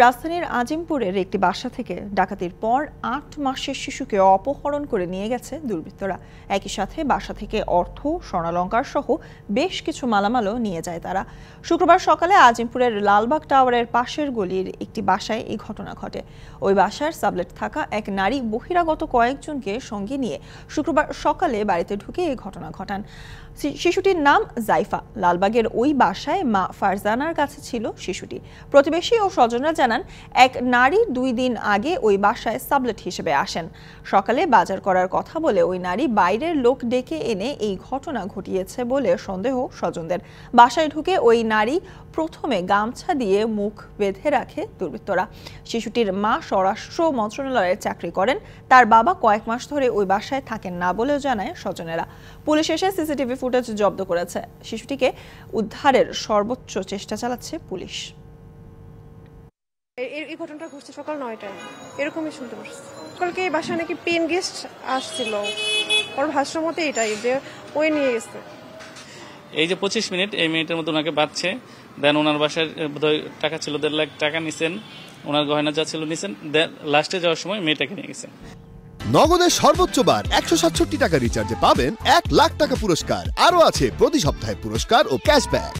রাজধানীর আজিমপুরের একটি বাসা থেকে ডাকাতির পর ৮ মাসের শিশুকে অপহরণ করে নিয়ে গেছে দুর্বৃত্তরা। একই সাথে বাসা থেকে অর্থ, স্বর্ণালংকার সহ বেশ কিছু মালামালও নিয়ে যায় তারা। শুক্রবার সকালে আজিমপুরের লালবাগ টাওয়ারের পাশের গলির একটি বাসায় এই ঘটনা ঘটে। ওই বাসার সাবলেট থাকা এক নারী বহিরাগত কয়েকজনকে সঙ্গে নিয়ে শুক্রবার সকালে বাড়িতে ঢুকে এই ঘটনা ঘটান। শিশুটির নাম জাইফা। লালবাগের ওই বাসায় মা ফারজানার কাছে ছিল শিশুটি। প্রতিবেশী ও স্বজনরা জানান, এক নারী 2 দিন আগে ওই বাসায় সাবলেট হিসেবে আসেন। সকালে বাজার করার কথা বলে ওই নারী বাইরের লোক ডেকে এনে এই ঘটনা ঘটিয়েছে বলে সন্দেহ স্বজনদের। বাসায় ঢুকে ওই নারী প্রথমে গামছা দিয়ে মুখ বেঁধে রাখে দুর্বৃত্তরা। শিশুটির মা স্বরাষ্ট্র মন্ত্রণালয়ে চাকরি করেন। তার বাবা কয়েক মাস ধরে ওই বাসায় থাকেন না বলেও জানায় স্বজনেরা। পুলিশ এসে সিসিটিভি ফুটেজ জব্দ করেছে। শিশুটিকে উদ্ধারের সর্বোচ্চ চেষ্টা চালাচ্ছে পুলিশ। এই ঘটনাটা ঘটছে সকাল 9টায়, এরকমই শুনতে পাচ্ছি। সকালকে এই বাসায় নাকি পেন গেস্ট আসছিল, ওর ভাষ্য মতে এটাই যে ওই নিয়ে গেছে। এই যে 25 মিনিট, এই মিনিটের মধ্যে ওনাকে বাঁচছে। দেন ওনার বাসায় টাকা ছিল 1.5 লাখ টাকা নিছেন, ওনার গয়না যা ছিল নিছেন। দেন লাস্টে যাওয়ার সময় মেয়েটাকে নিয়ে গেছেন। নগদের সর্বোচ্চ বার 167 টাকা রিচার্জে পাবেন 1 লাখ টাকা পুরস্কার। আরও আছে প্রতি সপ্তাহে পুরস্কার ও ক্যাশব্যাক।